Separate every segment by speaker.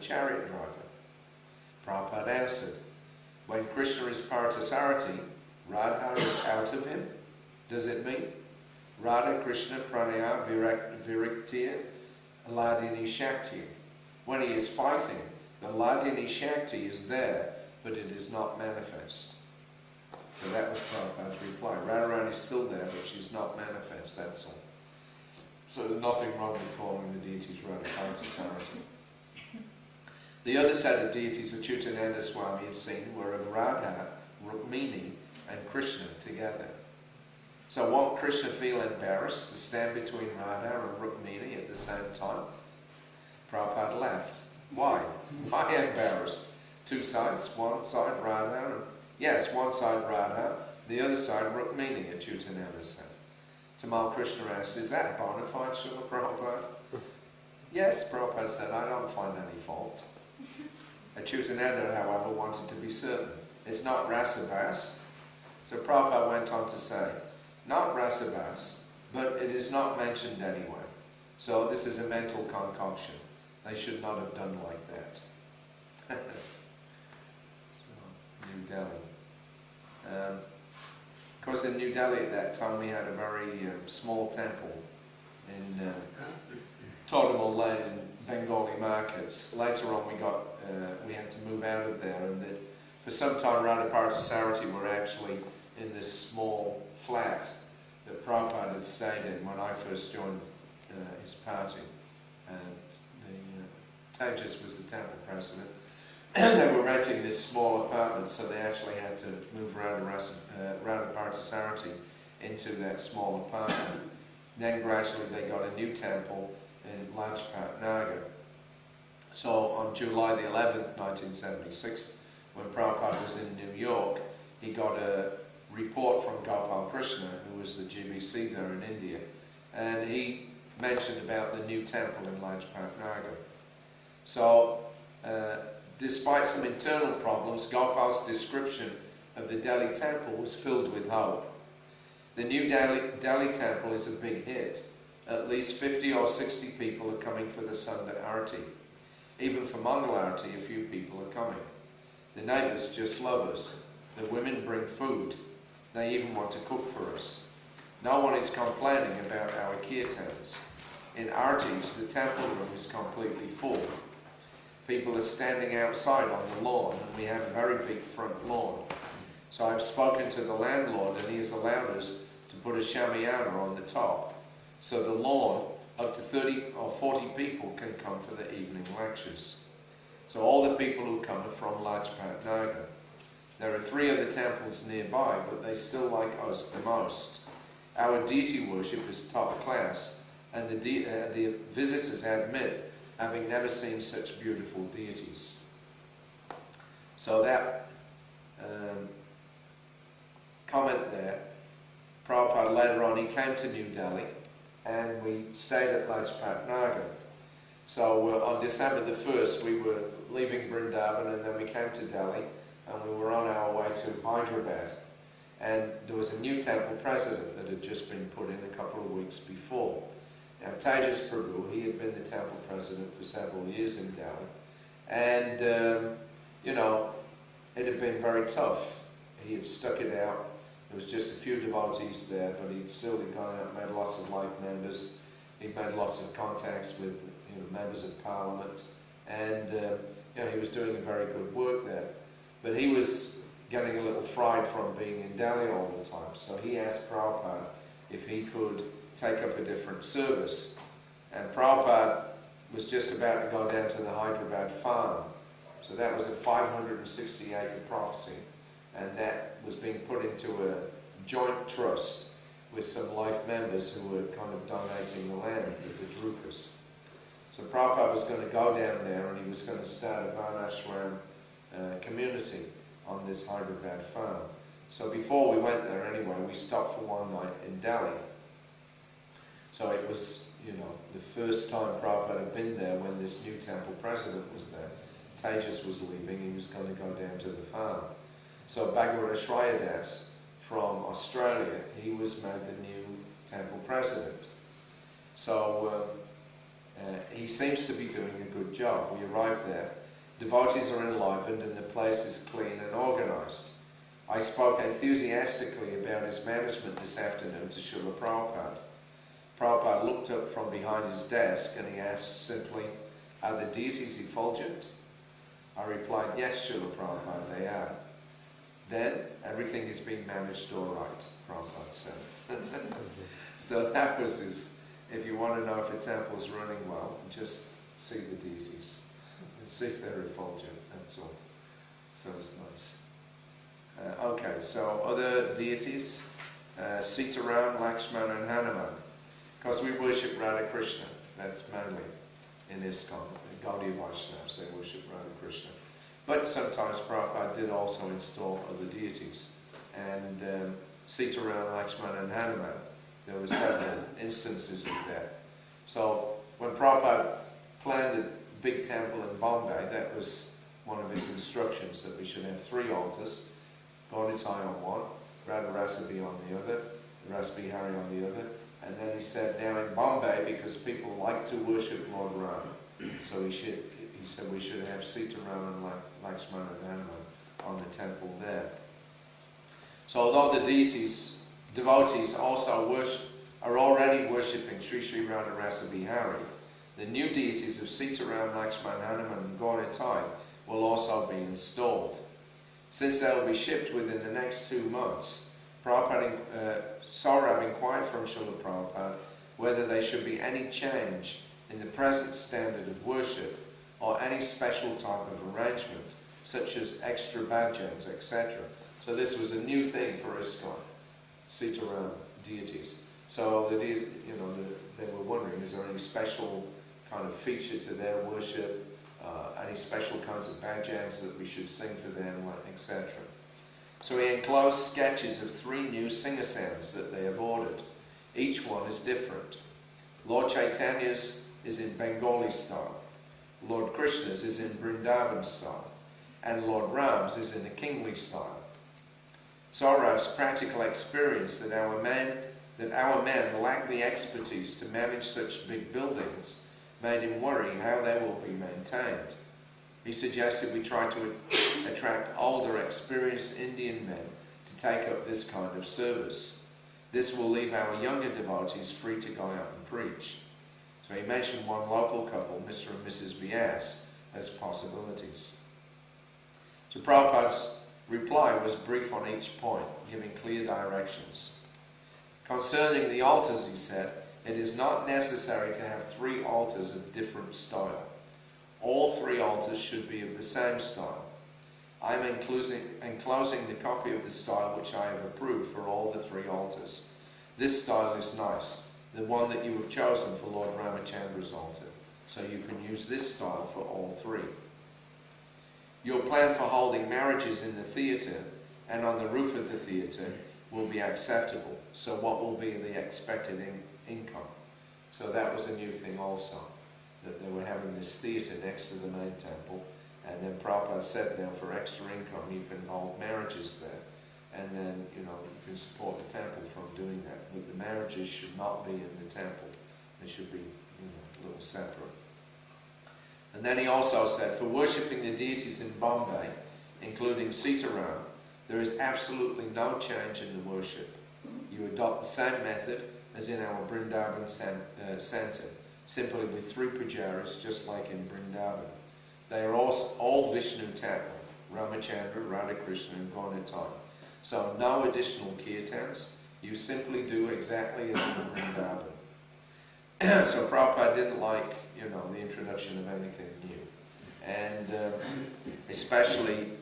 Speaker 1: chariot driver? Prabhupada answered, when Krishna is Parthasarathi, Radha is out of him. Does it mean Radha Krishna Pranaya Viriktiya Ladini Shakti? When he is fighting, the Ladini Shakti is there, but it is not manifest. So that was Prabhupada's reply. Radharani is still there, but she's not manifest, that's all. So there's nothing wrong with calling the deities Radha Parthasarathi. The other set of deities Achyutananda Swami had seen were of Radha, Rukmini and Krishna together. So won't Krishna feel embarrassed to stand between Radha and Rukmini at the same time? Prabhupada laughed. Why? Why embarrassed? Two sides, one side Radha, and yes, one side Radha, the other side Rukmini, Achyutananda said. Tamal Krishna asked, is that bona fide, Srila Prabhupada? Yes, Prabhupada said, I don't find any fault. Achyutananda, however, wanted to be certain. It's not rasabhas. So Prabhupada went on to say, not rasabhas, but it is not mentioned anywhere. So this is a mental concoction. They should not have done like that. So, New Delhi. Of course, in New Delhi at that time we had a very small temple in Todamal Lane, Bengali markets. Later on we had to move out of there, and for some time Radha Parthasarathi were actually in this small flat that Prabhupada had stayed in when I first joined his party. And Tejas was the temple president. They were renting this small apartment, so they actually had to move Radha Parthasarathi into that small apartment. Then gradually they got a new temple in Lajpat Nagar. So on July the 11th, 1976, when Prabhupada was in New York, he got a report from Gopal Krishna, who was the GBC there in India, and he mentioned about the new temple in Lajpat Nagar. So, despite some internal problems, Gopal's description of the Delhi temple was filled with hope. The new Delhi temple is a big hit. At least 50 or 60 people are coming for the Sunda Arati. Even for Mangal Arati, a few people are coming. The neighbours just love us. The women bring food. They even want to cook for us. No one is complaining about our kirtans. In Artis, the temple room is completely full. People are standing outside on the lawn, and we have a very big front lawn. So I've spoken to the landlord, and he has allowed us to put a shamiana on the top. So the lawn, up to 30 or 40 people can come for the evening lectures. So all the people who come are from Lajpat Nagar. There are 3 other temples nearby, but they still like us the most. Our deity worship is top class, and the visitors admit having never seen such beautiful deities. So that comment there, Prabhupada later on, he came to New Delhi, and we stayed at Lajpat Nagar. So on December the 1st, we were leaving Vrindavan, and then we came to Delhi, and we were on our way to Hyderabad. And there was a new temple president that had just been put in a couple of weeks before. Now, Tejas Prabhu, he had been the temple president for several years in Delhi, and you know, it had been very tough. He had stuck it out. There was just a few devotees there, but he'd still gone out and made lots of life members. He made lots of contacts with members of parliament, and he was doing a very good work there. But he was getting a little fried from being in Delhi all the time, so he asked Prabhupada if he could take up a different service. And Prabhupada was just about to go down to the Hyderabad farm. So that was a 560-acre property, and that was being put into a joint trust with some life members who were kind of donating the land with the Drupas. So Prabhupada was going to go down there, and he was going to start a Varnashram community on this Hyderabad farm. So before we went there anyway, we stopped for one night in Delhi. So it was, the first time Prabhupada had been there when this new temple president was there. Tejas was leaving, he was going to go down to the farm. So Bhagavad Shrayadas from Australia, he was made the new temple president. So He seems to be doing a good job. We arrived there. Devotees are enlivened and the place is clean and organised. I spoke enthusiastically about his management this afternoon to Srila Prabhupada. Prabhupada looked up from behind his desk and he asked simply, "Are the deities effulgent?" I replied, "Yes, Srila Prabhupada, they are." "Then everything is being managed all right," Prabhupada said. So that was his, if you want to know if a temple is running well, just see the deities and see if they're effulgent, that's all. So it's nice. Okay, so other deities, Sitaram, Lakshmana and Hanuman. Because we worship Radha Krishna, that's mainly in ISKCON, the Gaudiya Vaishnavas, they worship Radha Krishna. But sometimes Prabhupada did also install other deities. And Sitaram, Lakshmana and Hanuman, there were several instances of that. So when Prabhupada planned a big temple in Bombay, that was one of his instructions, that we should have 3 altars, Gaunitai on one, Radharasa on the other, Rasbihari on the other. And then he said, now in Bombay, because people like to worship Lord Rama, so he said we should have Sitaram and Lakshmana and Hanuman on the temple there. So although the devotees also are already worshipping Sri Sri Radharasa Bihari, the new deities of Sitaram, Lakshmana, Hanuman and Gaunitai will also be installed. Since they will be shipped within the next 2 months, Saurabh inquired from Srila Prabhupada whether there should be any change in the present standard of worship or any special type of arrangement, such as extra bhajans, etc. So this was a new thing for ISKCON, Sitaram deities. So they were wondering, is there any special kind of feature to their worship, any special kinds of bhajans that we should sing for them, etc. So he enclosed sketches of 3 new singer-sounds that they have ordered. Each one is different. Lord Chaitanya's is in Bengali style, Lord Krishna's is in Vrindavan style, and Lord Ram's is in a kingly style. Saurabh's practical experience that our men lack the expertise to manage such big buildings made him worry how they will be maintained. He suggested we try to attract older, experienced Indian men to take up this kind of service. This will leave our younger devotees free to go out and preach. So he mentioned one local couple, Mr. and Mrs. Vyas, as possibilities. So Prabhupada's reply was brief on each point, giving clear directions. Concerning the altars, he said, it is not necessary to have 3 altars of different style. All 3 altars should be of the same style. I am enclosing the copy of the style which I have approved for all the 3 altars. This style is nice, the one that you have chosen for Lord Ramachandra's altar, so you can use this style for all 3. Your plan for holding marriages in the theatre and on the roof of the theatre will be acceptable, so what will be the expected income? So that was a new thing also, that they were having this theatre next to the main temple, and then Prabhupada said now for extra income you can hold marriages there, and then you can support the temple from doing that. But the marriages should not be in the temple; they should be a little separate. And then he also said, for worshipping the deities in Bombay, including Sitaram, there is absolutely no change in the worship. You adopt the same method as in our Vrindavan centre, simply with 3 pujaris, just like in Vrindavan. They are all Vishnu Tattva, Ramachandra, Radha Krishna and Gaunitai. So no additional kirtans, you simply do exactly as in Vrindavan. So Prabhupada didn't like, the introduction of anything new. And especially,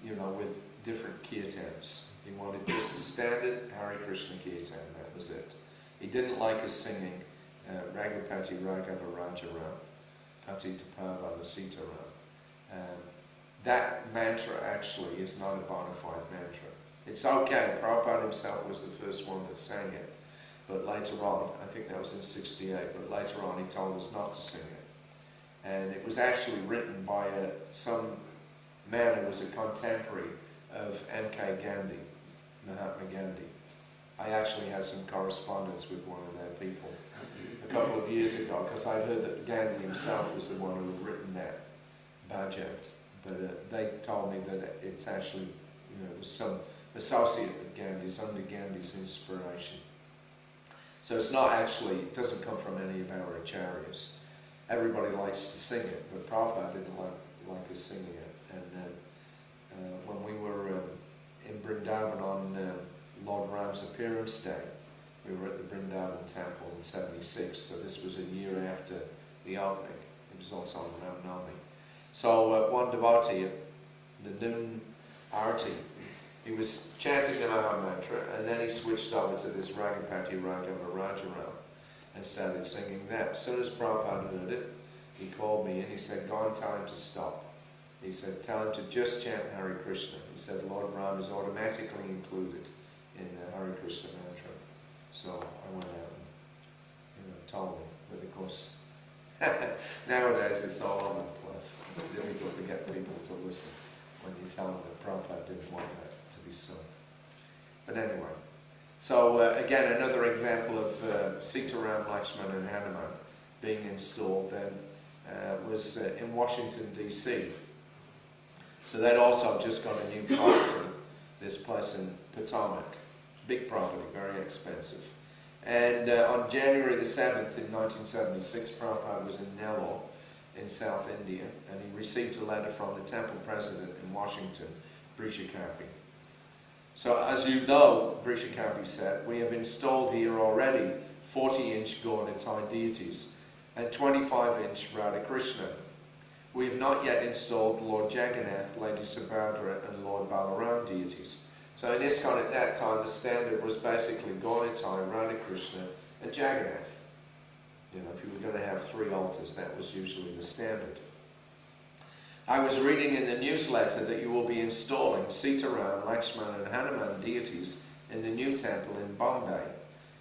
Speaker 1: with different kirtans. He wanted just the standard Hare Krishna kirtan, that was it. He didn't like us singing Raghupati Raghava Rajaram, Patita Pavana Sitaram. That mantra actually is not a bona fide mantra. It's okay, Prabhupada himself was the first one that sang it. But later on, I think that was in 68, but later on he told us not to sing it. And it was actually written by some man who was a contemporary of M.K. Gandhi, Mahatma Gandhi. I actually had some correspondence with one of their people. A couple of years ago, because I heard that Gandhi himself was the one who had written that bhajan, but they told me that it's actually, it was some associate of Gandhi's, under Gandhi's inspiration. So it's not actually, it doesn't come from any of our acharyas. Everybody likes to sing it, but Prabhupada didn't like us singing it. And when we were in Vrindavan on Lord Ram's appearance day, we were at the Vrindavan temple in '76, so this was a year after the opening. It was also on Ram Navami. So one devotee at the noon arati, he was chanting the Maha Mantra, and then he switched over to this Ragapati Raghava Rajaram and started singing that. As soon as Prabhupada heard it, he called me and he said, "Go and tell him to stop." He said, "Tell him to just chant Hari Krishna." He said, "Lord Ram is automatically included in the Hari Krishna mantra." So I went out and told him. But of course, nowadays it's all over the place. It's difficult to get people to listen when you tell them that Prabhupada didn't want that to be sung. But anyway, so again, another example of Sitaram, Lakshmana and Hanuman being installed then was in Washington, D.C. So they'd also just got a new property, this place in Potomac. Big property, very expensive. And on January the 7th in 1976, Prabhupada was in Nellore in South India, and he received a letter from the temple president in Washington, Brishakapi. So as you know, Brishakapi said, "We have installed here already 40-inch Gaur-Nitai deities and 25-inch Radha Krishna. We have not yet installed Lord Jagannath, Lady Subhadra and Lord Balaram deities." So in ISKCON at that time, the standard was basically Gaur-Nitai, Radha Krishna and Jagannath. If you were going to have 3 altars, that was usually the standard. I was reading in the newsletter that you will be installing Sitaram, Lakshmana and Hanuman deities in the new temple in Bombay.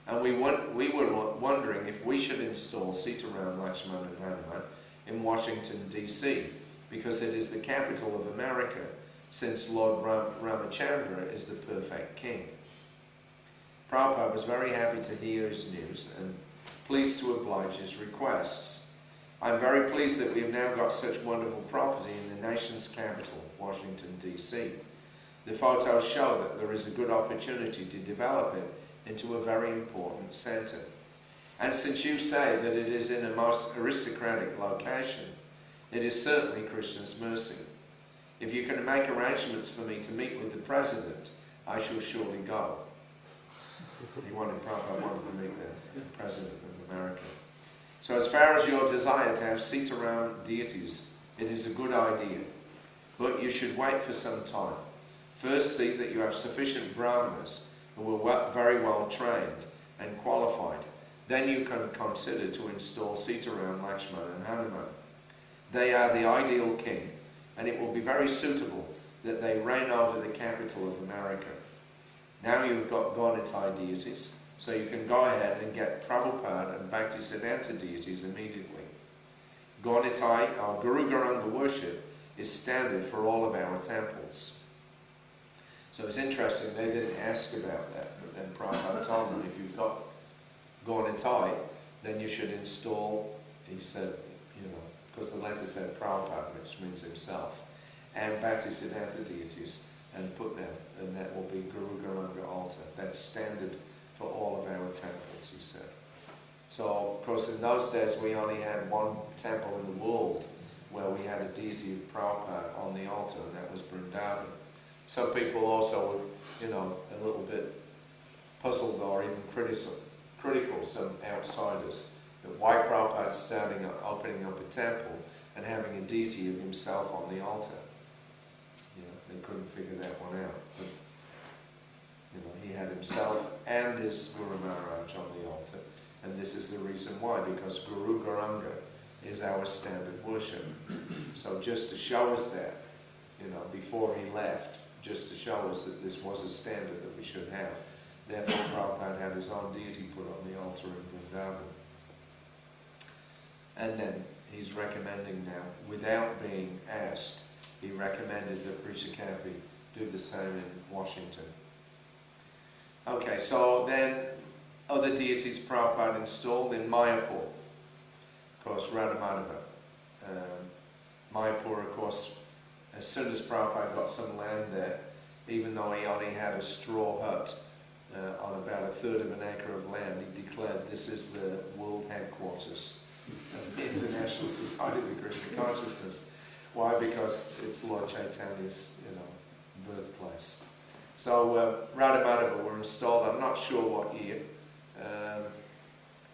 Speaker 1: And we were wondering if we should install Sitaram, Lakshmana and Hanuman in Washington, D.C., because it is the capital of America, since Lord Ramachandra is the perfect king. Prabhupada was very happy to hear his news and pleased to oblige his requests. I'm very pleased that we have now got such wonderful property in the nation's capital, Washington, D.C. The photos show that there is a good opportunity to develop it into a very important centre. And since you say that it is in a most aristocratic location, it is certainly Krishna's mercy. If you can make arrangements for me to meet with the President, I shall surely go. Prabhupada wanted to meet the President of America. So as far as your desire to have Sitaram deities, it is a good idea. But you should wait for some time. First see that you have sufficient brahmanas who are very well trained and qualified. Then you can consider to install Sitaram, Lakshmana and Hanuman. They are the ideal king, and it will be very suitable that they reign over the capital of America. Now you've got Gaur-Nitai deities, so you can go ahead and get Prabhupada and Bhaktisiddhanta deities immediately. Gaur-Nitai, our Guru Garanga worship, is standard for all of our temples. So it's interesting, they didn't ask about that, but then Prabhupada told them, if you've got Gaur-Nitai, then you should install, he said, because the letter said Prabhupada, which means himself, and Bhaktisiddhanta deities, and put them, and that will be Guru Garanga altar. That's standard for all of our temples, he said. So, of course, in those days we only had one temple in the world where we had a deity of Prabhupada on the altar, and that was Vrindavan. Some people also were, a little bit puzzled or even critical, some outsiders, that why Prabhupada's opening up a temple and having a deity of himself on the altar. They couldn't figure that one out. But, he had himself and his Guru Maharaj on the altar, and this is the reason why, because Guru Garanga is our standard worship. So just to show us that, before he left, just to show us that this was a standard that we should have. Therefore, Prabhupada had his own deity put on the altar in Vrindavan. And then he's recommending now, without being asked, he recommended that Brishakapi do the same in Washington. Okay, so then other deities Prabhupada installed in Mayapur. Of course, Radhamadeva. Mayapur, of course, as soon as Prabhupada got some land there, even though he only had a straw hut on about 1/3 of an acre of land, he declared this is the world headquarters of the International Society of Krishna Consciousness. Why? Because it's Lord Chaitanya's, birthplace. So Radhamadeva were installed, I'm not sure what year,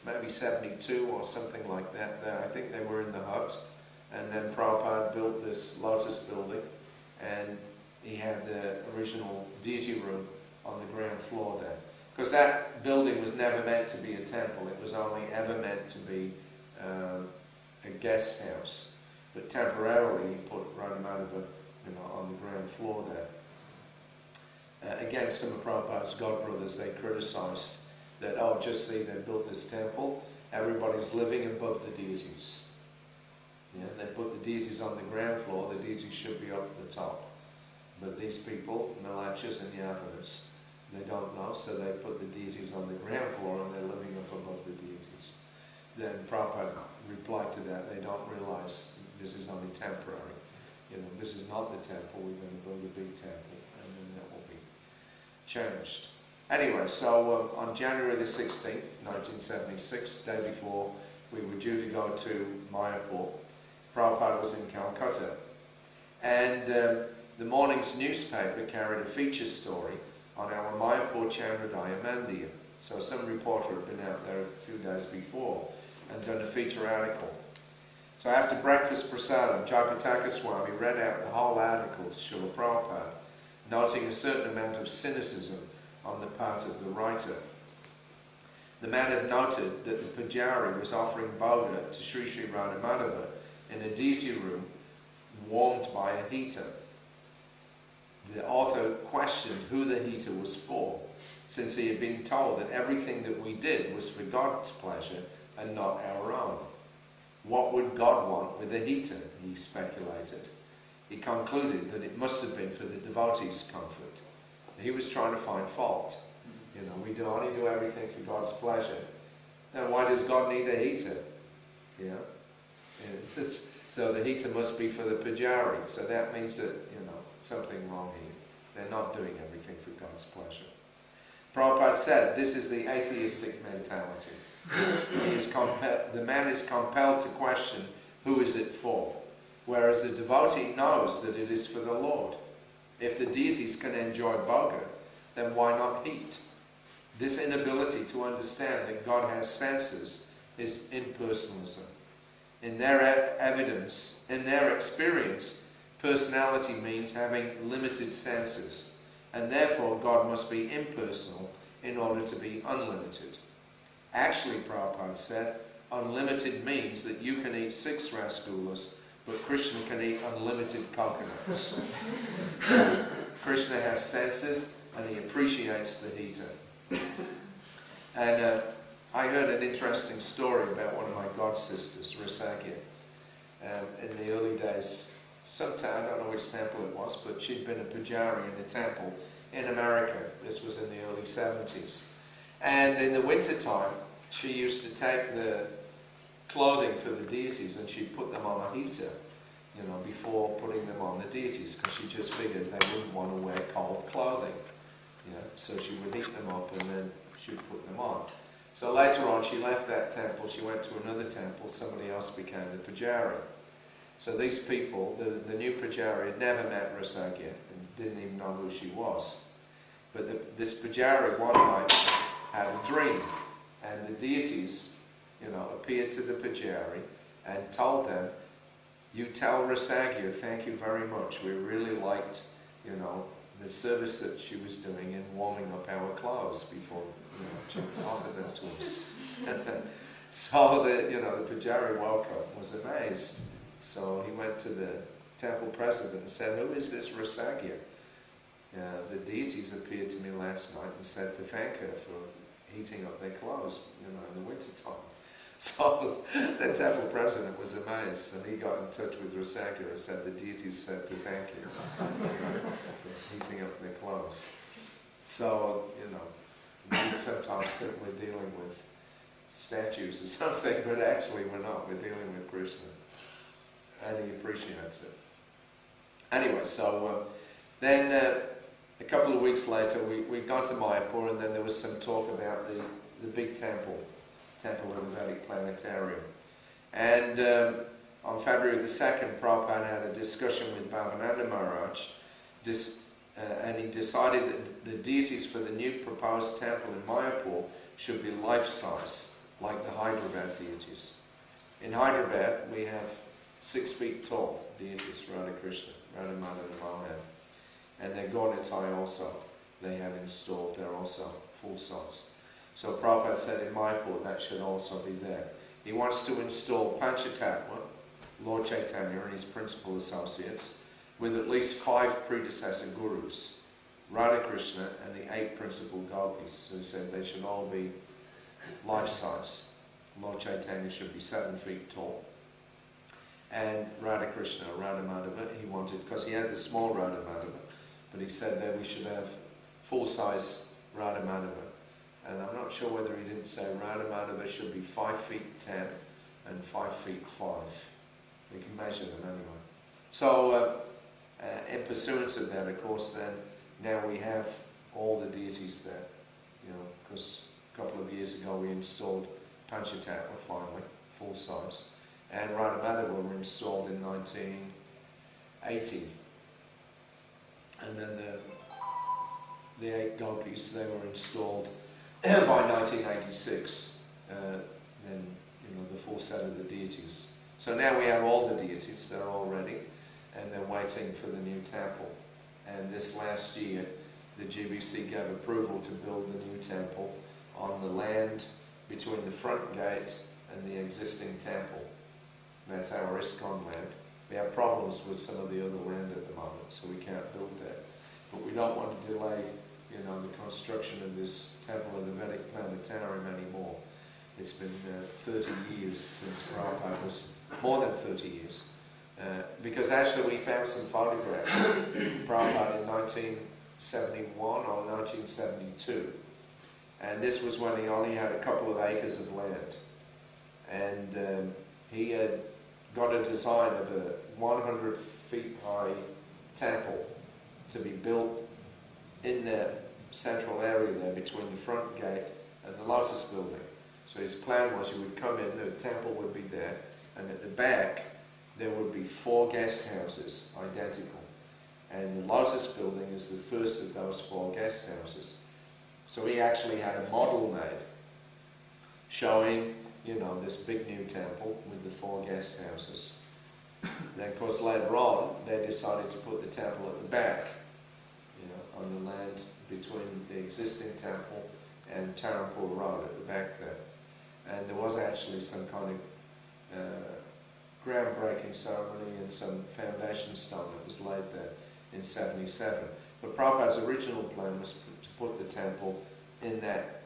Speaker 1: maybe 72 or something like that. I think they were in the hut, and then Prabhupada built this lotus building, and he had the original deity room on the ground floor there. Because that building was never meant to be a temple, it was only ever meant to be a guest house. But temporarily he put Radhamadeva on the ground floor there. Again, some of Prabhupada's godbrothers, they criticised that, oh, just see, they built this temple, everybody's living above the deities. They put the deities on the ground floor, the deities should be up at the top. But these people, Milachas and Yavanas, they don't know, so they put the deities on the ground floor and they're living up above the deities. Then Prabhupada replied to that, they don't realise this is only temporary. This is not the temple, we're going to build a big temple, and then that will be changed. Anyway, so on January the 16th, 1976, the day before we were due to go to Mayapur, Prabhupada was in Calcutta. And the morning's newspaper carried a feature story on our Mayapur Chandrodaya Mandir. So some reporter had been out there a few days before and done a feature article. So after breakfast prasadam, Jayapataka Swami read out the whole article to Srila Prabhupada, noting a certain amount of cynicism on the part of the writer. The man had noted that the Pujari was offering bhoga to Sri Sri Radhamadeva in a deity room warmed by a heater. The author questioned who the heater was for, since he had been told that everything that we did was for God's pleasure and not our own. What would God want with a heater, he speculated. He concluded that it must have been for the devotees' comfort. He was trying to find fault. We only do everything for God's pleasure. Then why does God need a heater? So the heater must be for the Pujari. So that means that, something wrong here. They're not doing everything for God's pleasure. Prabhupada said this is the atheistic mentality. The man is compelled to question who is it for, whereas the devotee knows that it is for the Lord. If the deities can enjoy bhoga, then why not heat? This inability to understand that God has senses is impersonalism. In their experience, personality means having limited senses, and therefore God must be impersonal in order to be unlimited. Actually, Prabhupada said, unlimited means that you can eat 6 rasgullas, but Krishna can eat unlimited coconuts. Krishna has senses, and he appreciates the heater. And I heard an interesting story about one of my god sisters, Rasagya. In the early days, sometime, I don't know which temple it was, but she'd been a pujari in the temple in America. This was in the early 70s. And in the winter time, she used to take the clothing for the deities and she'd put them on a heater, before putting them on the deities, because she just figured they wouldn't want to wear cold clothing. So she would heat them up and then she'd put them on. So later on, she left that temple, she went to another temple, somebody else became the pujari. So these people, the new pujari had never met Rasagya and didn't even know who she was. But this pujari one night had a dream, and the deities, appeared to the pujari and told them, you tell Rasagya, thank you very much, we really liked, the service that she was doing in warming up our clothes before, she offered them to us. So the pujari woke up and was amazed. So he went to the temple president and said, who is this Rasagya? The deities appeared to me last night and said to thank her for heating up their clothes, in the winter time. So the temple president was amazed, so he got in touch with Rasagya and said the deities said to thank you for heating up their clothes. So, We sometimes think we're dealing with statues or something, but actually we're not. We're dealing with Krishna, and he appreciates it. Anyway, so then a couple of weeks later we got to Mayapur, and then there was some talk about the big temple of the Vedic Planetarium. And on February the 2nd, Prabhupada had a discussion with Bhavananda Maharaj, and he decided that the deities for the new proposed temple in Mayapur should be life-size, like the Hyderabad deities. In Hyderabad, we have 6 feet tall deities, Radha Krishna, Radha Madhava and Mohan. And their Gaunitai also, they have installed, they're also full size. So Prabhupada said in Mayapur that should also be there. He wants to install Panchatattva, Lord Chaitanya and his principal associates, with at least 5 predecessor gurus, Radha Krishna and the 8 principal gopis. So he said they should all be life-size. Lord Chaitanya should be 7 feet tall. And Radha Krishna, Radha Madhava, he wanted, because he had the small Radha Madhava, but he said that we should have full-size Radha Madhava. And I'm not sure whether he didn't say Radha Madhava should be 5 feet 10 and 5 feet 5. We can measure them anyway. So, in pursuance of that, of course, then now we have all the deities there. You know, because a couple of years ago we installed Panchatattva finally, full size. And Radha Madhava were installed in 1980. And then the 8 gopis, they were installed by 1986. Then, you know, the full set of the deities. So now we have all the deities, they're all ready, and they're waiting for the new temple. And this last year, the GBC gave approval to build the new temple on the land between the front gate and the existing temple. That's our ISKCON land. We have problems with some of the other land at the moment, so we can't build there. But we don't want to delay, you know, the construction of this temple of the Vedic Planetarium anymore. It's been 30 years since Prabhupada was, more than 30 years. Because actually we found some photographs, Prabhupada in 1971 or 1972. And this was when he only had a couple of acres of land. And he had got a design of a 100 feet high temple to be built in the central area there between the front gate and the Lotus building. So his plan was you would come in, the temple would be there, and at the back there would be 4 guest houses, identical. And the Lotus building is the first of those 4 guest houses. So he actually had a model made showing, you know, this big new temple with the 4 guest houses. Then of course later on they decided to put the temple at the back, you know, on the land between the existing temple and Tarampur Road at the back there. And there was actually some kind of groundbreaking ceremony and some foundation stone that was laid there in 77. But Prabhupada's original plan was to put the temple in that,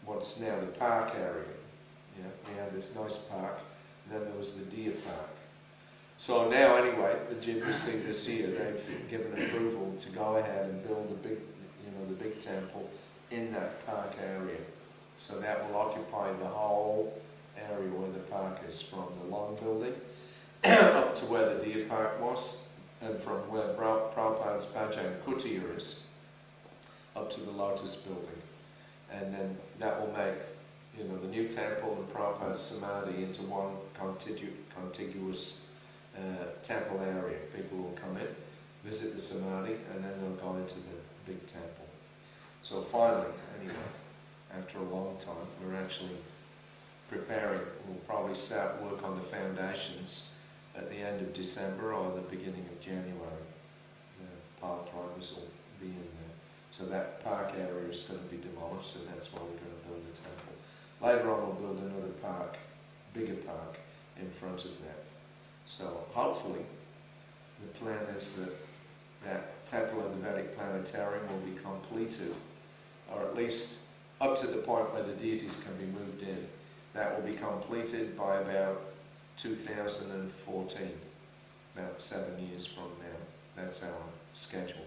Speaker 1: what's now the park area. You know, we had this nice park, and then there was the deer park. So now anyway, the GBC this year, they've given approval to go ahead and build the big, you know, the big temple in that park area. So that will occupy the whole area where the park is, from the long building up to where the deer park was, and from where Prabhupada's Bhajan Kutir is up to the Lotus building. And then that will make, you know, the new temple and Prabhupada's Samadhi into one contiguous temple area. People will come in, visit the Samadhi, and then they'll go into the big temple. So finally, anyway, after a long time, we're actually preparing. We'll probably start work on the foundations at the end of December or the beginning of January. The park drivers will be in there. So that park area is going to be demolished, and that's why we're going to build the temple. Later on we'll build another park, bigger park, in front of that. So hopefully the plan is that that temple of the Vedic Planetarium will be completed, or at least up to the point where the deities can be moved in. That will be completed by about 2014, about 7 years from now. That's our schedule.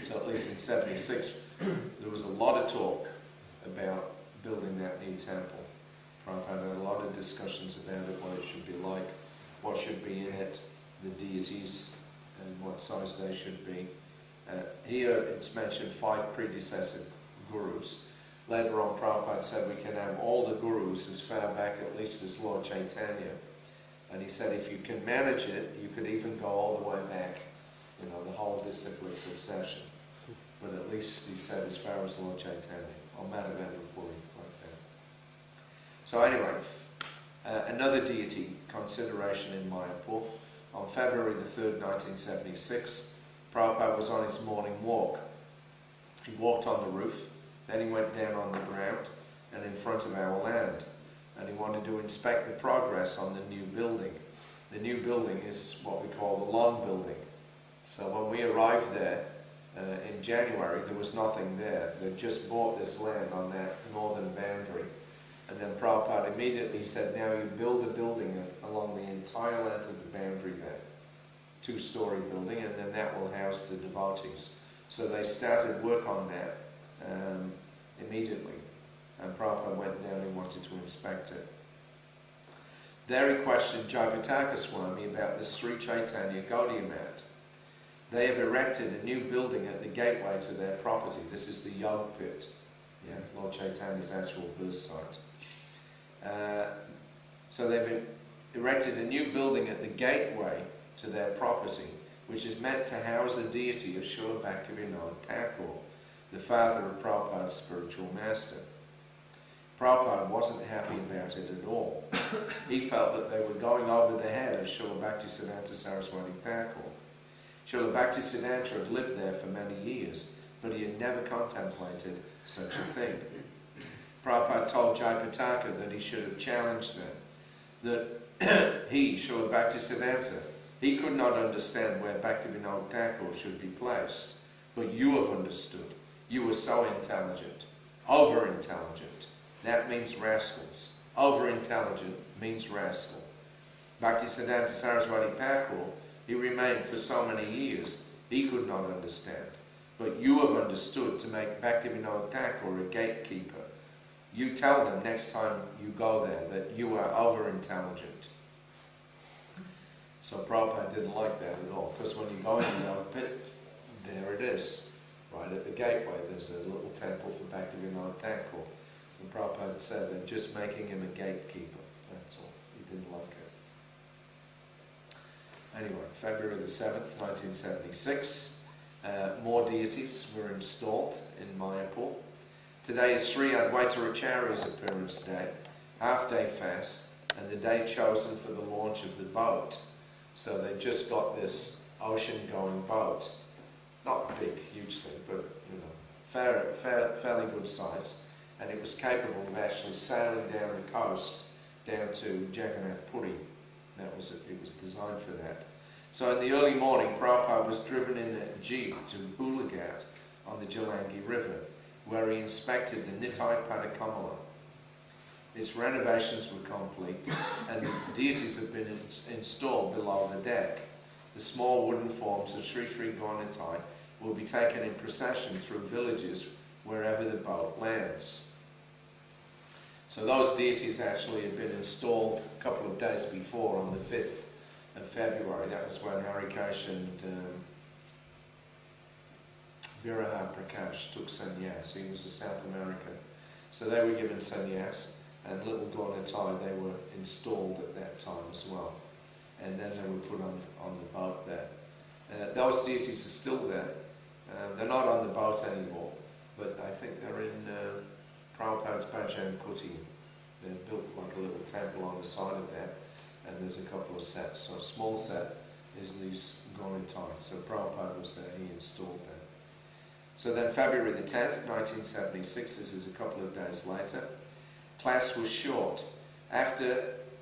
Speaker 1: So at least in 76, there was a lot of talk about building that new temple. Prabhupada had a lot of discussions about it, what it should be like, what should be in it, the deities, and what size they should be. Here it's mentioned 5 predecessor gurus. Later on, Prabhupada said we can have all the gurus as far back at least as Lord Chaitanya. And he said if you can manage it, you could even go all the way back, you know, the whole disciplic succession. But at least he said as far as Lord Chaitanya, or Madhavendra Puri, like that. So anyway, another deity consideration in Mayapur. On February the 3rd, 1976, Prabhupada was on his morning walk. He walked on the roof, then he went down on the ground and in front of our land, and he wanted to inspect the progress on the new building. The new building is what we call the Long Building. So when we arrived there in January, there was nothing there. They'd just bought this land on that northern boundary. And then Prabhupada immediately said, now you build a building along the entire length of the boundary there. 2-story building, and then that will house the devotees. So they started work on that immediately. And Prabhupada went down and wanted to inspect it. There he questioned Jayapataka Swami about the Sri Chaitanya Gaudiya Mat. They have erected a new building at the gateway to their property. This is the Yog Pit, Lord Chaitanya's actual birth site. So they've erected a new building at the gateway to their property, which is meant to house the deity of Srila Bhaktivinoda Thakur, the father of Prabhupada's spiritual master. Prabhupada wasn't happy about it at all. He felt that they were going over the head of Srila Bhaktisiddhanta Saraswati Thakur. Srila Bhaktisiddhanta had lived there for many years, but he had never contemplated such a thing. Prabhupada told Jayapataka that he should have challenged them, that he, Srila Bhaktisiddhanta, he could not understand where Bhaktivinoda Thakur should be placed, but you have understood. You were so intelligent, over-intelligent. That means rascals. Over-intelligent means rascal. Bhaktisiddhanta Saraswati Thakur, he remained for so many years, he could not understand. But you have understood to make Bhaktivinoda Thakur a gatekeeper. You tell them next time you go there that you are over-intelligent. So Prabhupada didn't like that at all, because when you go into the pit, there it is. Right at the gateway, there's a little temple for Bhaktivinoda Thakur. And Prabhupada said they're just making him a gatekeeper. That's all. He didn't like it. Anyway, February the 7th, 1976, more deities were installed in Mayapur. Today is Sri Advaita Acharya's appearance day, half-day fast, and the day chosen for the launch of the boat. So they just got this ocean-going boat. Not big, huge thing, but fairly good size. And it was capable of actually sailing down the coast down to Jagannath Puri. That was it. It was designed for that. So in the early morning, Prabhupada was driven in a jeep to Hulagat on the Jalangi River, where he inspected the Nitai Padakamala. Its renovations were complete, and the deities have been installed below the deck. The small wooden forms of Sri Sri Gaunitai will be taken in procession through villages wherever the boat lands. So those deities actually had been installed a couple of days before, on the 5th of February. That was when Harikesh and Viraha Prakash took sannyas. He was a South American. So they were given sannyas, and little Gaunitai, they were installed at that time as well. And then they were put on the boat there. Those deities are still there. They're not on the boat anymore, but I think they're in Prabhupada's Bhajan Kuti. They're built like a little temple on the side of that, and there's a couple of sets. So a small set is these Gaunitai. So Prabhupada was there, he installed them. So then February the 10th, 1976, this is a couple of days later, class was short.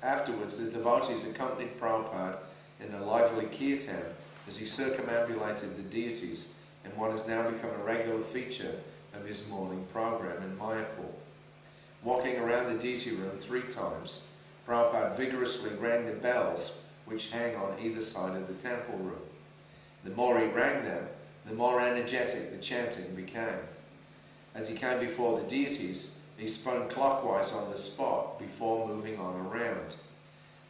Speaker 1: Afterwards, the devotees accompanied Prabhupada in a lively kirtan as he circumambulated the deities in what has now become a regular feature of his morning program in Mayapur. Walking around the deity room 3 times, Prabhupada vigorously rang the bells which hang on either side of the temple room. The more he rang them, the more energetic the chanting became. As he came before the deities, he spun clockwise on the spot before moving on around.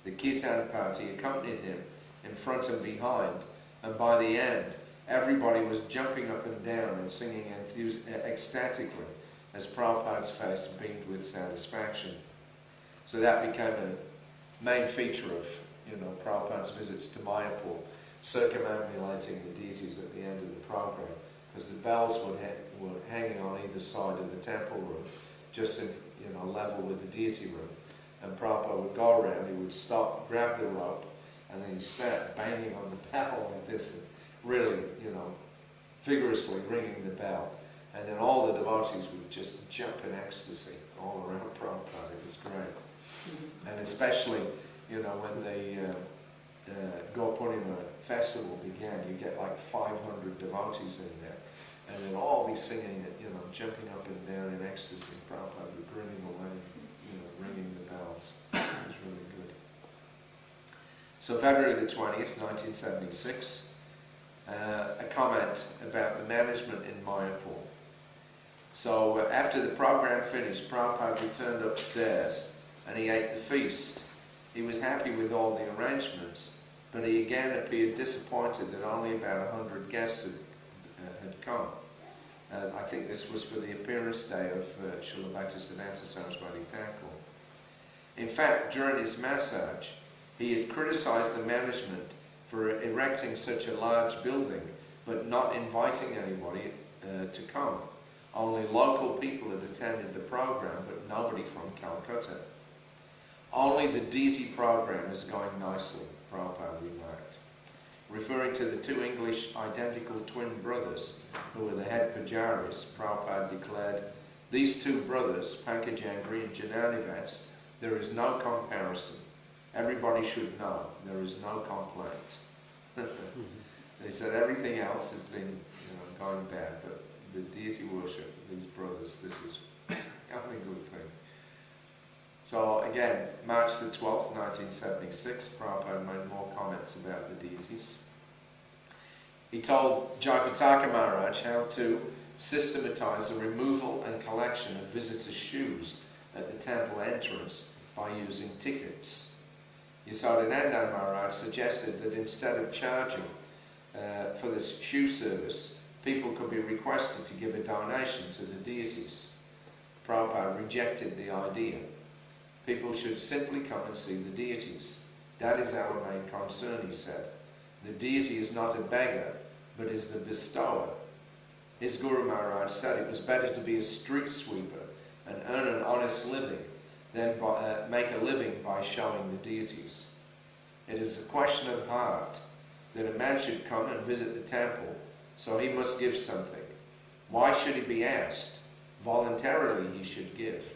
Speaker 1: The kirtan party accompanied him in front and behind, and by the end, everybody was jumping up and down and singing ecstatically as Prabhupada's face beamed with satisfaction. So that became a main feature of Prabhupada's visits to Mayapur, circumambulating the deities at the end of the program, because the bells were hanging on either side of the temple room, just in level with the deity room. And Prabhupada would go around, he would stop, grab the rope, and then he'd start banging on the bell like this, and really, vigorously ringing the bell. And then all the devotees would just jump in ecstasy all around Prabhupada. It was great. And especially, when the Gopurnima festival began, you get like 500 devotees in there. And they'd all be singing it, jumping up and down in ecstasy. Prabhupada would grinning away, ringing the bells. It was really good. So February the 20th, 1976, a comment about the management in Mayapur. So after the program finished, Prabhupada returned upstairs and he ate the feast. He was happy with all the arrangements, but he again appeared disappointed that only about 100 guests had come. I think this was for the appearance day of Srila Bhaktisiddhanta Saraswati Thakur. In fact, during his massage, he had criticized the management for erecting such a large building, but not inviting anybody to come. Only local people had attended the program, but nobody from Calcutta. Only the deity program is going nicely, Prabhupada remarked. Referring to the two English identical twin brothers who were the head pujaris, Prabhupada declared, "These two brothers, Pankajangri and Jananivas, there is no comparison. Everybody should know, there is no complaint." They said everything else has been going bad, but the deity worship, these brothers, this is the only good thing. So again, March the 12th, 1976, Prabhupada made more comments about the deities. He told Jayapataka Maharaj how to systematize the removal and collection of visitors' shoes at the temple entrance by using tickets. Yasodhanandan Maharaj suggested that instead of charging for this shoe service, people could be requested to give a donation to the deities. Prabhupada rejected the idea. People should simply come and see the deities. That is our main concern, he said. The deity is not a beggar, but is the bestower. His Guru Maharaj said it was better to be a street sweeper and earn an honest living than make a living by showing the deities. It is a question of heart that a man should come and visit the temple, so he must give something. Why should he be asked? Voluntarily he should give.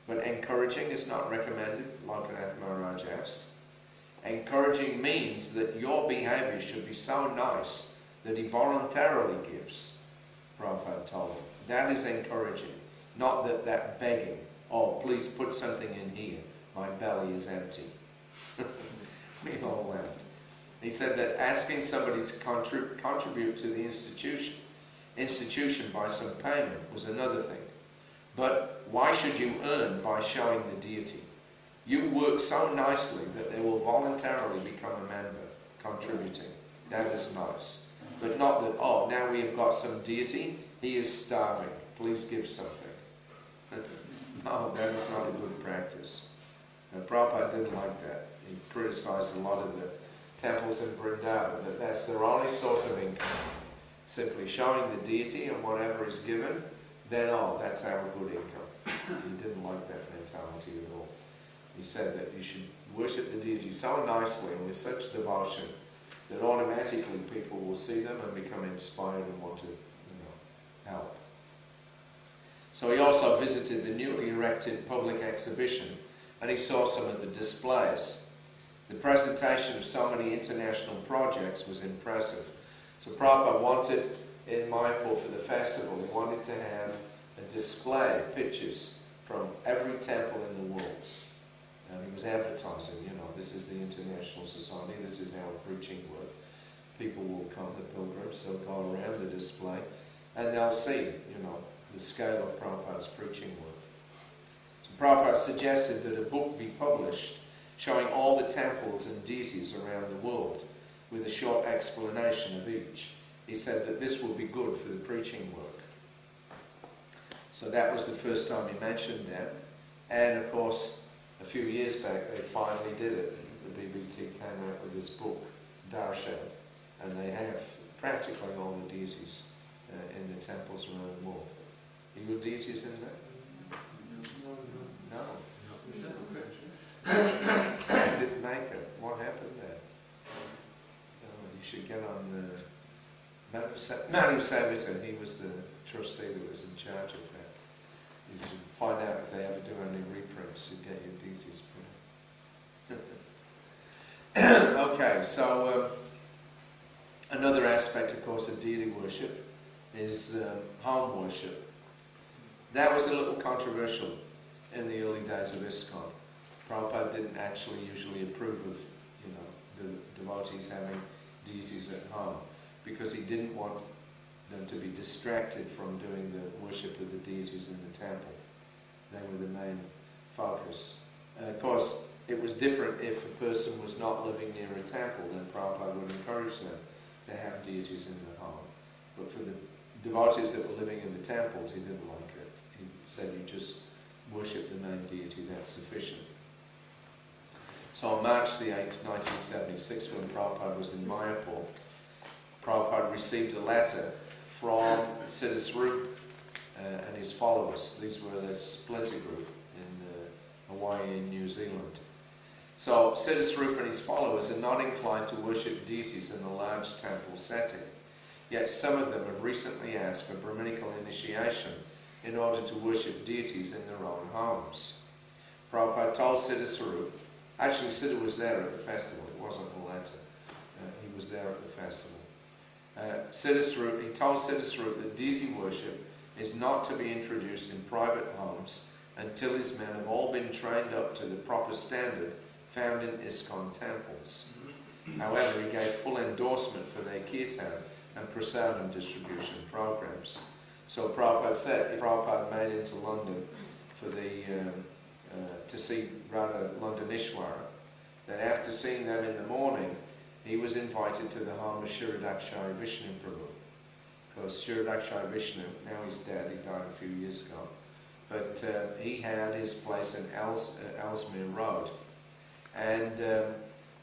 Speaker 1: But encouraging is not recommended, Lokanath Maharaj asked. Encouraging means that your behavior should be so nice that he voluntarily gives, Prabhupada told him. That is encouraging, not that begging. Oh, please put something in here, my belly is empty. We all laughed. He said that asking somebody to contribute to the institution by some payment was another thing. But why should you earn by showing the deity? You work so nicely that they will voluntarily become a member, contributing. That is nice. But not that, oh, now we have got some deity, he is starving, please give something. No, that is not a good practice. And Prabhupada didn't like that. He criticized a lot of the temples in Vrindavan, that that's their only source of income. Simply showing the deity and whatever is given, then oh, that's our good income. He didn't like that mentality at all. He said that you should worship the deity so nicely and with such devotion that automatically people will see them and become inspired and want to, help. So he also visited the newly erected public exhibition and he saw some of the displays. The presentation of so many international projects was impressive. So Prabhupada wanted, in Mayapur for the festival, he wanted to have a display of pictures from every temple in the world. And he was advertising, this is the International Society, this is our preaching work. People will come, the pilgrims, they'll go around the display, and they'll see, the scale of Prabhupada's preaching work. So Prabhupada suggested that a book be published showing all the temples and deities around the world, with a short explanation of each. He said that this will be good for the preaching work. So that was the first time he mentioned that. And of course, a few years back, they finally did it. The BBT came out with this book, Darshan, and they have practically all the deities in the temples around the world. Are your deities in there? No. Didn't make it. What happened there? You should get on Manu Savita. He was the trustee that was in charge of that. You should find out if they ever do any reprints. You get your deities printed. Okay, so another aspect, of course, of deity worship is home worship. That was a little controversial in the early days of ISKCON. Prabhupada didn't actually usually approve of, the devotees having deities at home, because he didn't want them to be distracted from doing the worship of the deities in the temple. They were the main focus. Of course, it was different if a person was not living near a temple, then Prabhupada would encourage them to have deities in their home. But for the devotees that were living in the temples, he didn't like it. He said you just worship the main deity, that's sufficient. So on March the 8th, 1976, when Prabhupada was in Mayapur, Prabhupada received a letter from Siddha Swarup and his followers. These were the splinter group in Hawaii and New Zealand. So Siddha Swarup and his followers are not inclined to worship deities in a large temple setting. Yet some of them have recently asked for Brahminical initiation in order to worship deities in their own homes. Prabhupada told Siddha Swarup, actually Siddha was there at the festival, it wasn't a letter, he was there at the festival. He told Siddha Swarup that deity worship is not to be introduced in private homes until his men have all been trained up to the proper standard found in ISKCON temples. However, he gave full endorsement for their kirtan and prasadam distribution programs. So Prabhupada said, if Prabhupada made into London for to see Radha Londonishwara, then after seeing them in the morning, he was invited to the home of Shiradakshaya Vishnu Prabhu. Because Shiradakshaya Vishnu, now he's dead, he died a few years ago, but he had his place in Ellesmere Road. And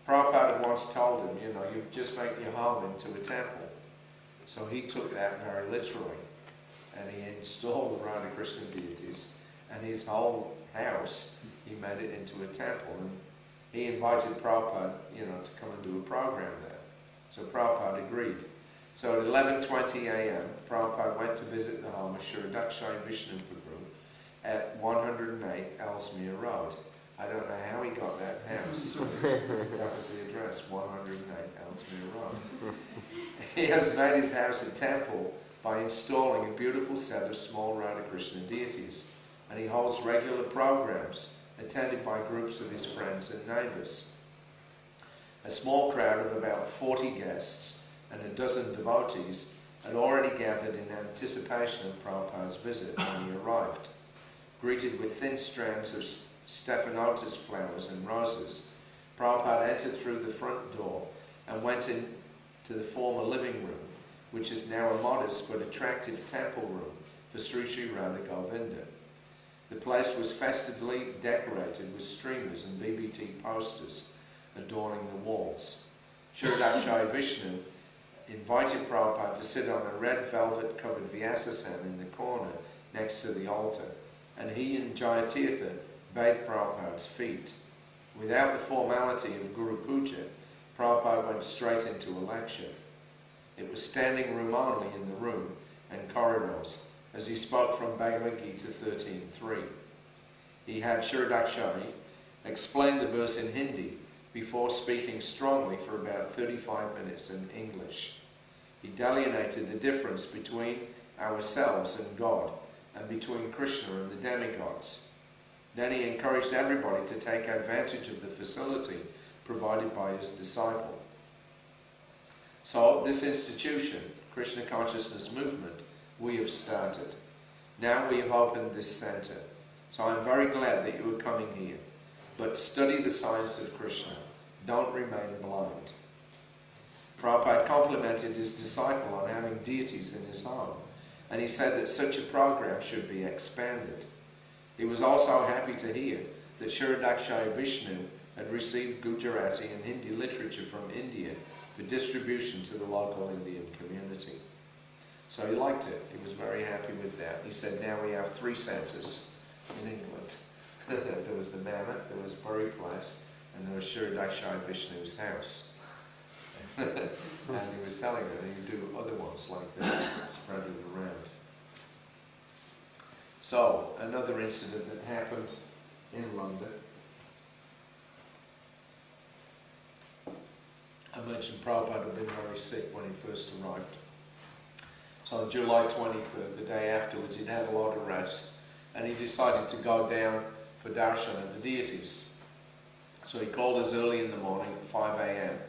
Speaker 1: Prabhupada once told him, you just make your home into a temple. So he took that very literally, and he installed the Radha Krishna deities, and his whole house, he made it into a temple. And he invited Prabhupada, to come and do a program there. So Prabhupada agreed. So at 11:20 a.m., Prabhupada went to visit the home of Shiradakshaya Vishnu Prabhu at 108 Ellesmere Road. I don't know how he got that house. That was the address, 108 Ellesmere Road. He has made his house a temple by installing a beautiful set of small Radha Krishna deities, and he holds regular programs attended by groups of his friends and neighbours. A small crowd of about 40 guests and a dozen devotees had already gathered in anticipation of Prabhupada's visit when he arrived. Greeted with thin strands of stephanotis flowers and roses, Prabhupada entered through the front door and went into the former living room, which is now a modest but attractive temple room for Sri Sri Radha Govinda. The place was festively decorated with streamers and BBT posters adorning the walls. Shiradakshaya Vishnu invited Prabhupada to sit on a red velvet-covered Vyasasana in the corner next to the altar, and he and Jayatirtha bathed Prabhupada's feet. Without the formality of Guru Puja, Prabhupada went straight into a lecture. It was standing room only in the room and corridors, as he spoke from Bhagavad Gita 13.3. He had Shiradakshaya explain the verse in Hindi before speaking strongly for about 35 minutes in English. He delineated the difference between ourselves and God, and between Krishna and the demigods. Then he encouraged everybody to take advantage of the facility provided by his disciple. So this institution, Krishna Consciousness Movement, we have started. Now we have opened this center. So I'm very glad that you are coming here. But study the science of Krishna. Don't remain blind. Prabhupada complimented his disciple on having deities in his home, and he said that such a program should be expanded. He was also happy to hear that Srila Vishnu had received Gujarati and Hindi literature from India for distribution to the local Indian community. So he liked it. He was very happy with that. He said, now we have 3 centers in England. There was the Manor, there was Bury Place, and there was Srila Vishnu's house. And he was telling them he would do other ones like this, spread it around. So, another incident that happened in London. I mentioned Prabhupada had been very sick when he first arrived. So on July 23rd, the day afterwards, he'd had a lot of rest, and he decided to go down for darshan of the deities. So he called us early in the morning at 5 a.m.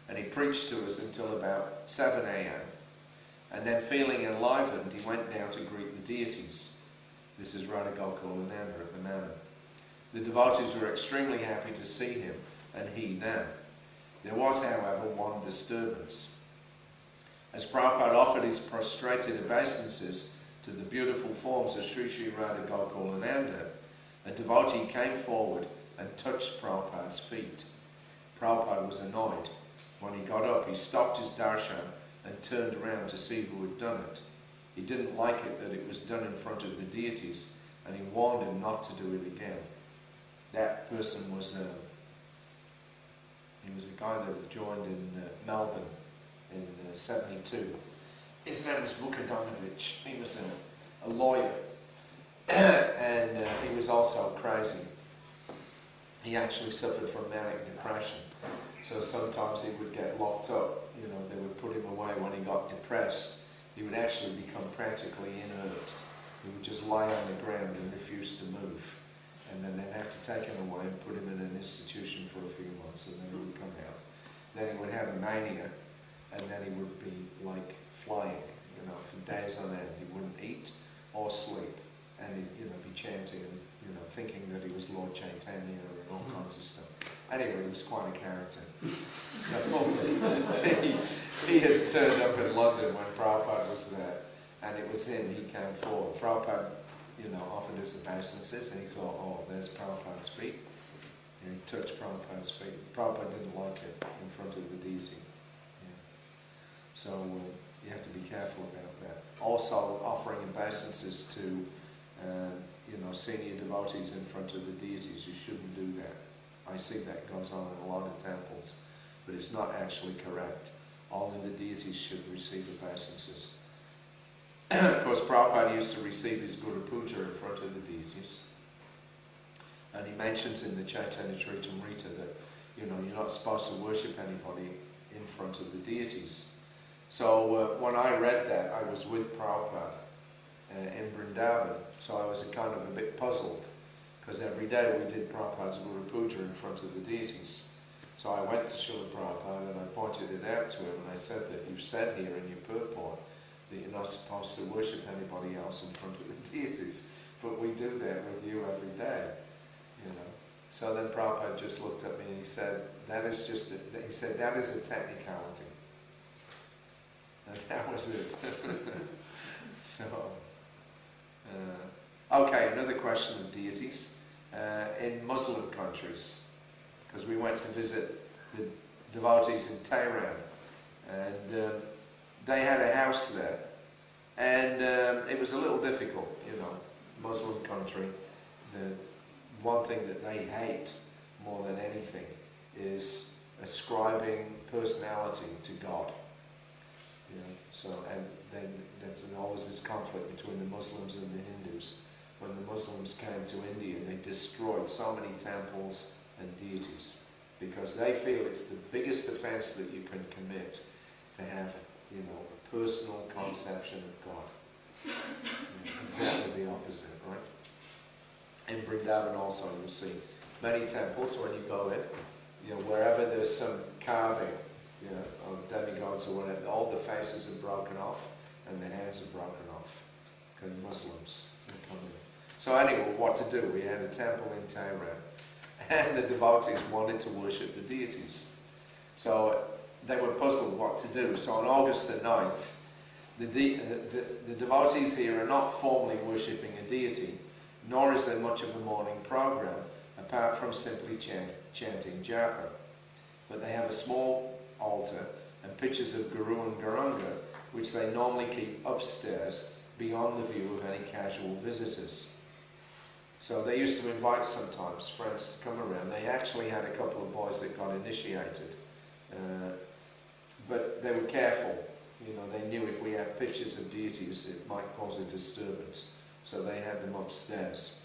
Speaker 1: and he preached to us until about 7 a.m. And then, feeling enlivened, he went down to greet the deities. This is Radha Gokul and Nanda at the Manor. The devotees were extremely happy to see him, and he them. There was, however, one disturbance. As Prabhupada offered his prostrated obeisances to the beautiful forms of Sri Sri Radha Gokul and Nanda, a devotee came forward and touched Prabhupada's feet. Prabhupada was annoyed. When he got up, he stopped his darshan and turned around to see who had done it. He didn't like it that it was done in front of the deities, and he warned him not to do it again. That person was he was a guy that had joined in Melbourne in 72. His name was Vukadanovich. He was a lawyer, and he was also crazy. He actually suffered from manic depression. So sometimes he would get locked up, you know, they would put him away when he got depressed. He would actually become practically inert. He would just lie on the ground and refuse to move. And then they'd have to take him away and put him in an institution for a few months, and then he would come out. Then he would have a mania, and then he would be like flying, you know, for days on end. He wouldn't eat or sleep, and he'd, you know, be chanting and, you know, thinking that he was Lord Chaitanya and all kinds of stuff. Anyway, he was quite a character. So he had turned up in London when Prabhupada was there, and it was him. He came forward. Prabhupada, you know, offered his obeisances, and he thought, oh, there's Prabhupada's feet. And he touched Prabhupada's feet. Prabhupada didn't like it in front of the deity. Yeah. So you have to be careful about that. Also, offering obeisances to, you know, senior devotees in front of the deities, you shouldn't do that. I see that goes on in a lot of temples, but it's not actually correct. Only the deities should receive obeisances. Of course, Prabhupada used to receive his Guru Puja in front of the deities. And he mentions in the Chaitanya Charitamrita that, you know, you're not supposed to worship anybody in front of the deities. So when I read that, I was with Prabhupada in Vrindavan, so I was kind of a bit puzzled, because every day we did Prabhupada's Guru Puja in front of the deities. So I went to Srila Prabhupada and I pointed it out to him, and I said that you said here in your purport that you're not supposed to worship anybody else in front of the deities, but we do that with you every day, you know. So then Prabhupada just looked at me and he said, that is just, he said, that is a technicality. And that was it. So, okay, another question of deities. In Muslim countries, because we went to visit the devotees in Tehran, and they had a house there, and it was a little difficult, you know, Muslim country. The one thing that they hate more than anything is ascribing personality to God. You know, so, and then there's always this conflict between the Muslims and the Hindus. When the Muslims came to India, they destroyed so many temples and deities because they feel it's the biggest offense that you can commit to have, you know, a personal conception of God. You know, exactly the opposite, right? In Vrindavan also you'll see many temples when you go in, you know, wherever there's some carving, you know, of demigods or whatever, all the faces are broken off and their hands are broken off because Muslims are coming. So anyway, what to do? We had a temple in Tehran, and the devotees wanted to worship the deities. So they were puzzled what to do. So on August the 9th, the devotees here are not formally worshipping a deity, nor is there much of a morning program, apart from simply chanting japa. But they have a small altar and pictures of Guru and Gauranga, which they normally keep upstairs beyond the view of any casual visitors. So they used to invite sometimes friends to come around. They actually had a couple of boys that got initiated, but they were careful. You know, they knew if we had pictures of deities it might cause a disturbance, so they had them upstairs.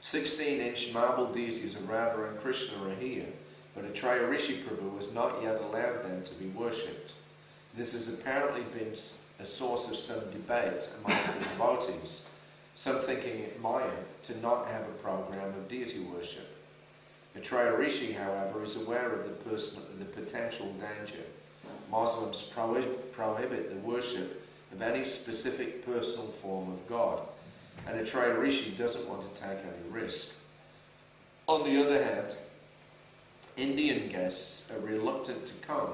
Speaker 1: 16-inch marble deities of Radha and Krishna are here, but Atraya Rishi Prabhu has not yet allowed them to be worshipped. This has apparently been a source of some debate amongst the devotees, some thinking it might to not have a program of deity worship. Atraya Rishi, however, is aware of the potential danger. Muslims prohibit the worship of any specific personal form of God, and Atraya Rishi doesn't want to take any risk. On the other hand, Indian guests are reluctant to come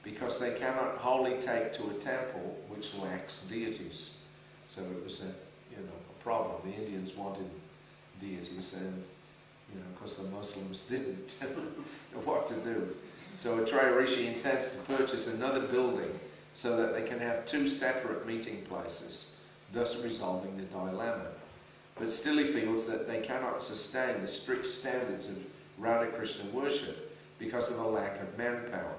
Speaker 1: because they cannot wholly take to a temple which lacks deities. So it was a problem. The Indians wanted deities, and because the Muslims didn't know what to do. So Atraya Rishi intends to purchase another building so that they can have two separate meeting places, thus resolving the dilemma. But still he feels that they cannot sustain the strict standards of Radha Krishna worship because of a lack of manpower.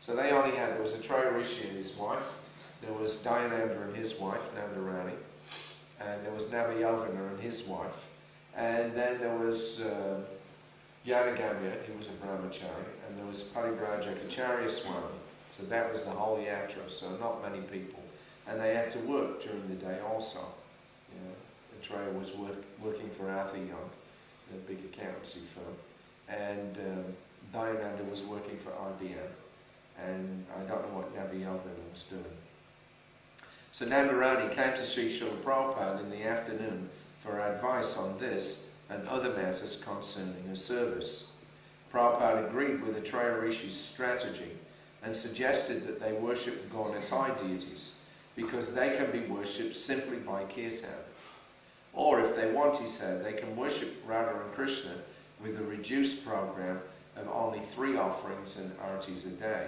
Speaker 1: So there was Atraya Rishi and his wife, there was Dayananda and his wife, Nandarani, and there was Navayovana and his wife, and then there was Yadagamya, he was a brahmachari, and there was Parivrajaka Swami. So that was the whole yatra, so not many people. And they had to work during the day also. Atraya was working for Arthur Young, a big accountancy firm, and Dayananda was working for IBM, and I don't know what Navayovana was doing. So Nandarani came to Sri Srila Prabhupada in the afternoon for advice on this and other matters concerning her service. Prabhupada agreed with Atraya Rishi's strategy and suggested that they worship Gaurnatai deities because they can be worshipped simply by kirtan. Or if they want, he said, they can worship Radha and Krishna with a reduced program of only 3 offerings and artis a day,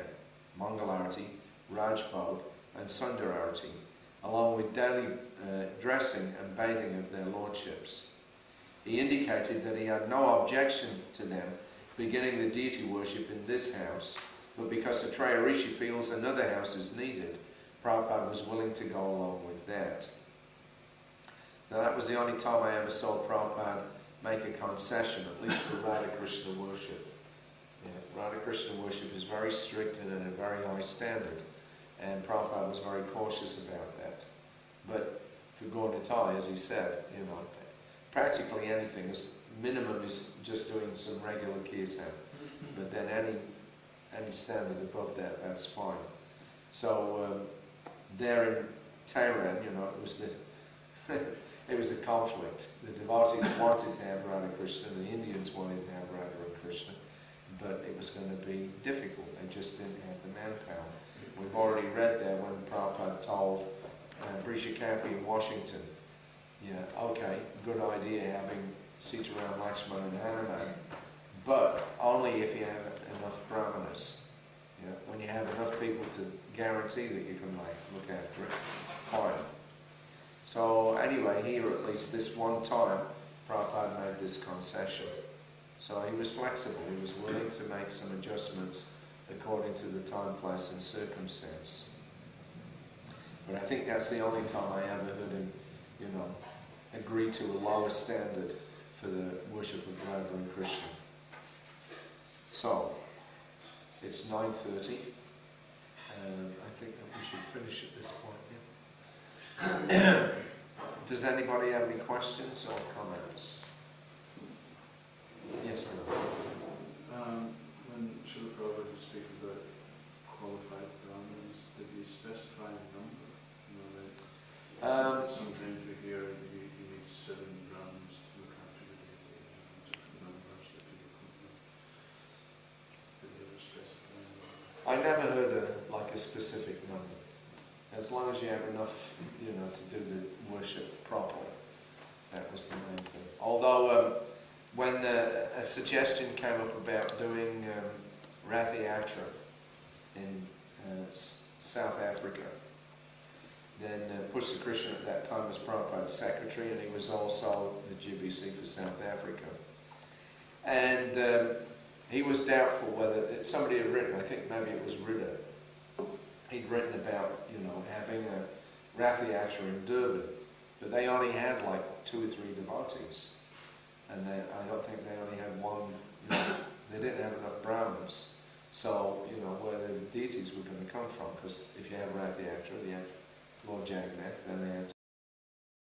Speaker 1: Mangalarati, Rajbhog and Sundararati, along with daily dressing and bathing of their lordships. He indicated that he had no objection to them beginning the deity worship in this house, but because Atraya Rishi feels another house is needed, Prabhupada was willing to go along with that. So that was the only time I ever saw Prabhupada make a concession, at least for Radha Krishna worship. Radha Krishna worship is very strict and at a very high standard, and Prabhupada was very cautious about that. But for Gaurnatai, as he said, practically anything, minimum is just doing some regular kirtan, but then any standard above that, that's fine. So there in Tehran, it was it was the conflict. The devotees wanted to have Radha Krishna, the Indians wanted to have Radha and Krishna, but it was going to be difficult. They just didn't have the manpower. We've already read there when Prabhupada told Brishakapi in Washington, okay, good idea having Sitaram, Lakshmana and Hanuman, but only if you have enough brahmanas. When you have enough people to guarantee that you can look after it, fine. So anyway, here at least this one time, Prabhupada made this concession. So he was flexible, he was willing to make some adjustments according to the time, place and circumstance. But I think that's the only time I ever heard him, agree to a lower standard for the worship of Radha and Krishna. So, it's 9:30, and I think that we should finish at this point. Yeah? Does anybody have any questions or comments? Yes, ma'am.
Speaker 2: When Srila Prabhupada was speaking about qualified brahmanas, did he specify a number?
Speaker 1: I never heard a specific number. As long as you have enough, to do the worship properly. That was the main thing. Although, when a suggestion came up about doing Rath Yatra in South Africa, then Pushpa Krishna at that time was Prabhupada's secretary, and he was also the GBC for South Africa. And he was doubtful whether somebody had written, I think maybe it was Rita, he'd written about, having a Rath Yatra in Durban, but they only had like 2 or 3 devotees, and I don't think they only had one, they didn't have enough Brahmins, so, where the deities were going to come from, because if you have Rath Yatra, you have Lord Jagannath, then they had